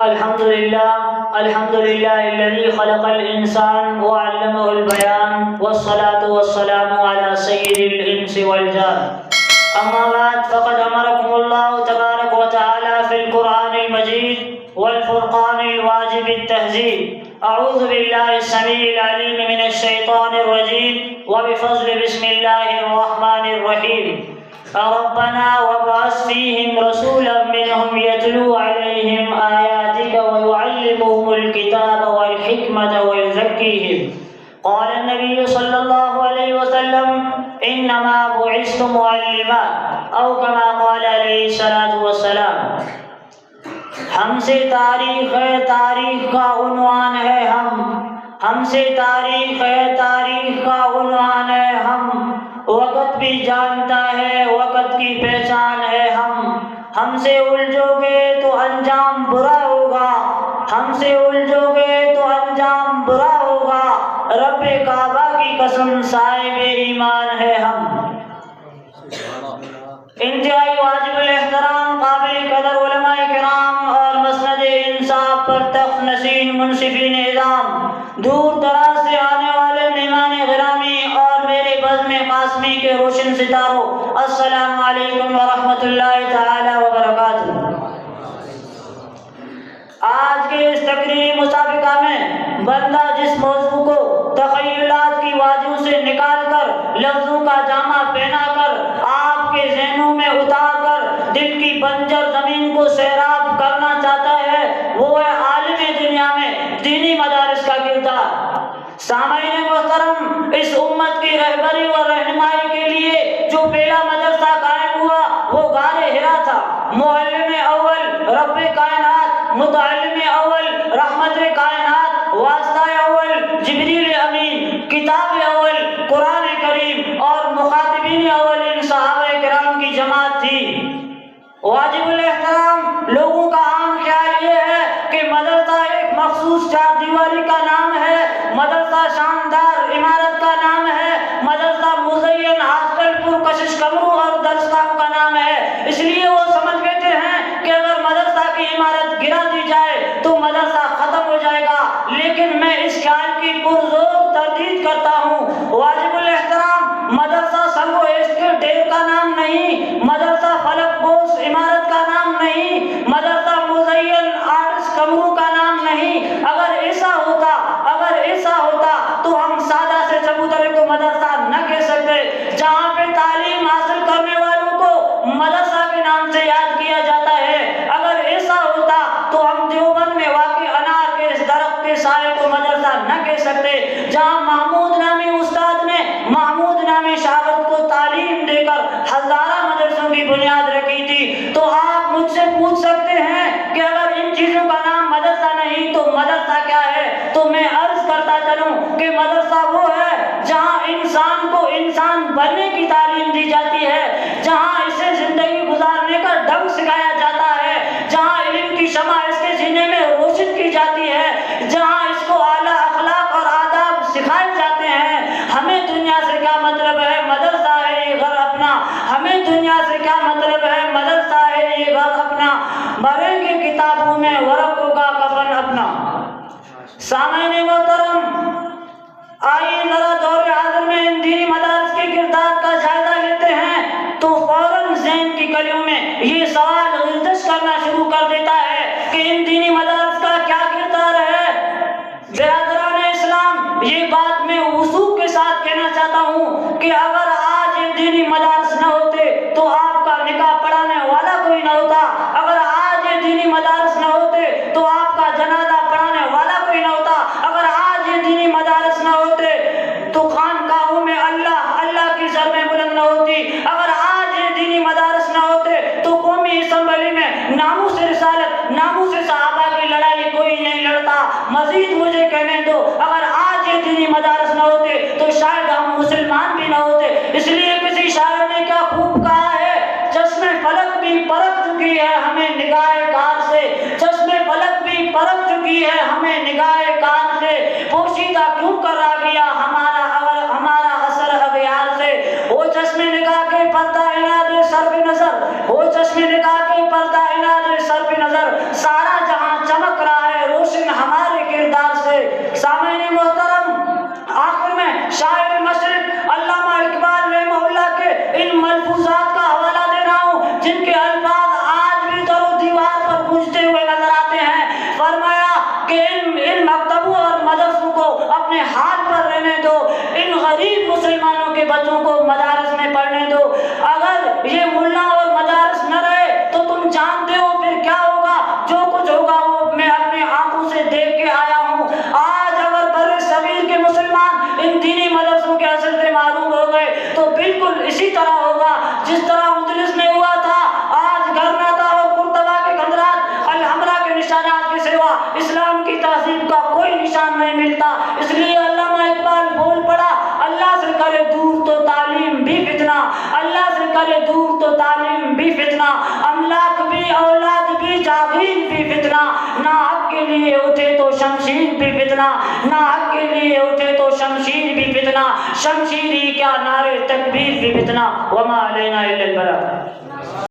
الحمد لله الذي خلق الإنسان وعلمه البيان والصلاة والسلام على سيد الإنس والجان. أما بعد فقد أمركم الله تبارك وتعالى في القرآن المجيد والفرقان الواجب التهذيب. أعوذ بالله السميع العليم من الشيطان الرجيم وبفضل بسم الله الرحمن الرحيم. ربنا وابعث فيهم رسولا منهم يتلو عليهم آياتك ويعلمهم الكتاب والحكمة ويزكيهم. قال النبي صلى الله عليه وسلم إنما بعثت معلما أو كما قال عليه الصلاة والسلام. ہم سے تاریخ ہے، تاریخ کا عنوان ہے ہم سے تاریخ ہے، تاریخ کا عنوان ہے ہم. وقت بھی جانتا ہے، وقت کی پہچان ہے ہم سے الجھو گے تو انجام برا ہوگا، ہم سے الجھو گے تو انجام برا ہوگا. رب کعبہ کی قسم صاحب ایمان ہے ہم. انتہائی واجب الاحترام قابل قدر علماء کرام اور مسند انصاف پر تخت نشین منصفین اعظام، دور دراز سے آنے والے مہمان گرامی اور میرے بزم قاسمی کے روشن ستاروں، السلام علیکم ورحمۃ اللہ تعالی وبرکاتہ. آج کے اس تقریری مسابقہ میں بندہ جس موضوع کو تخیلات کی وادیوں سے نکال کر لفظوں کا جامہ پہنا کر آپ کے ذہنوں میں اتار کر دل کی بنجر زمین کو سیراب کرنا چاہتا ہے، وہ ہے عالم دنیا میں دینی مدارس کا کردار. سامعین محترم، اس امت کی رہبری اور رہنمائی کے لیے جو پہلا مدرسہ قائم ہوا وہ غار حرا تھا. معلم اول رب کائنات، متعلم اول رحمت کائنات، واسطہ اول جبریل امین، کتاب اول قرآن کریم اور مخاطبین اول ان صحابہ کرام کی جماعت تھی. واجب الاحترام لوگوں کا عام خیال یہ ہے کہ مدرسہ ایک مخصوص چار دیواری کا نام ہے، مدرسہ شاندار عمارت کا نام ہے، مدرسہ مزین ہاسٹل پرکشش کمروں اور درسگاہوں کا نام ہے. اس لیے وہ سمجھ بیٹھے ہیں کہ اگر مدرسہ کی عمارت گرا دی جائے تو مدرسہ ختم ہو جائے گا. لیکن میں اس خیال کی پرزور تردید کرتا ہوں. واجب الاحترام مدرسہ سنگ و ایس کے ڈیر کا نام نہیں، مدرسہ فلک بوس عمارت کا نام نہیں، مدرسہ مزین آرٹس کمروں کا نام نہیں. اگر ایسا ہوتا تو ہم سادہ سے چبوترے کو مدرسہ نہ کہہ سکتے. جہاں پہ تعلیم حاصل کرنے والوں کو مدرسہ کے نام سے یاد کیا جاتا ہے، اگر ایسا ہوتا تو ہم دیوبند میں واقع انار کے اس درخت کے سائے کو مدرسہ نہ کہہ سکتے. جہاں محمود نامی استاد نے محمود نامی شاگرد کو تعلیم دے کر ہزارہ مدرسوں کی بنیاد رکھی تھی. تو آپ مجھ سے پوچھ سکتے ہیں کہ اگر ان چیزوں کا نام مدرسہ نہیں تو مدرسہ کیا ہے؟ تو میں عرض کرتا چلوں کہ مدرسہ وہ ہے جہاں انسان کو انسان بننے کی تعلیم دی جاتی ہے، جہاں اسے زندگی گزارنے کا ڈھنگ سکھایا جاتا ہے، جہاں علم کی شمع اس کے سینے میں روشن کی جاتی ہے، جہاں اس کو اعلیٰ اخلاق اور آداب سکھائے جاتے ہیں. ہمیں دنیا سے کیا مطلب ہے؟ مدرسہ ہے یہ گھر اپنا. ہمیں دنیا سے کیا مطلب ہے؟ مدرسہ ہے یہ گھر اپنا. مریں گے کتابوں میں ورق ہوگا کفن اپنا. سامعین محترم، آئیے ذرا دور حاضر میں ان دینی مدارس کے کردار کا جائزہ لیتے ہیں تو فوراً ذہن کی کلیوں میں یہ سوال گردش کرنا شروع کر دیتا ہے کہ ان دینی مدارس کا کیا کردار ہے. برادران اسلام، یہ بات میں وثوق کے ساتھ کہنا چاہتا ہوں کہ اگر آج یہ دینی مدارس نہ ہوتے تو آپ کا نکاح پڑھانے والا کوئی نہ ہوتا. اگر آج یہ دینی مدارس نہ ہوتے تو آپ کا جنازہ پڑھانے والا کوئی نہ ہوتا. اگر آج یہ دینی مدارس نہ ہوتے تو خانقاہوں میں اللہ کی ضربیں بلند نہ ہوتی. اگر آج یہ دینی مدارس نہ ہوتے تو قومی اسمبلی میں ناموس رسالت، ناموس صحابہ کی لڑائی کوئی نہیں لڑتا. مزید مجھے کہنے دو، اگر آج یہ دینی مدارس نہ ہوتے تو شاید ہم مسلمان بھی نہ ہوتے. اس لیے کسی شاعر نے کیا خوب کہا ہے، چشم فلک بھی پرکھ چکی ہے ہمیں نگاہ کار سے، چشم فلک بھی پرکھ چکی ہے ہمیں نگاہ کار سے. پوشیدہ کیوں کر آ گیا ہمارا اثر اغیار سے. وہ چشم نگاہ کے پردہ عناد صرف نظر، وہ چشم نگاہ کے پردہ عناد صرف نظر. سارا جہاں چمک نظر آتے ہیں۔ فرمایا کہ ان مکتبوں اور مدرسوں کو اپنے حال پر رہنے دو، ان غریب مسلمانوں کے بچوں کو مدارس میں پڑھنے دو۔ اگر یہ ملا اور مدارس نہ رہے تو تم جانتے ہو پھر کیا ہوگا، جو کچھ ہوگا وہ میں اپنی آنکھوں سے دیکھ کے آیا ہوں۔ آج اگر بر صغیر کے مسلمان ان دینی مدرسوں کے اثر سے معروف ہو گئے تو بالکل اسی طرح ہوگا جس طرح اندلس میں ہوا تھا۔ آج گرناطہ اور قرطبہ کے کندرات الحمرا کے نشانات کے سوا اسلام کی تہذیب کا کوئی نشان نہیں ملتا۔ اس لیے علامہ اقبال بول پڑا، اللہ سے کرے دور تو تعلیم بھی فتنہ، اللہ سے کرے دور تو تعلیم بھی فتنہ، املاک بھی اولاد بھی جاگیر بھی فتنہ، نہ حق کے لیے اٹھے تو شمشیر بھی فتنہ، نہ حق کے لیے اٹھے تو شمشیر بھی فتنہ، شمشیر ہی کیا نعرے تکبیر بھی فتنہ، وما علینا الا البلاغ۔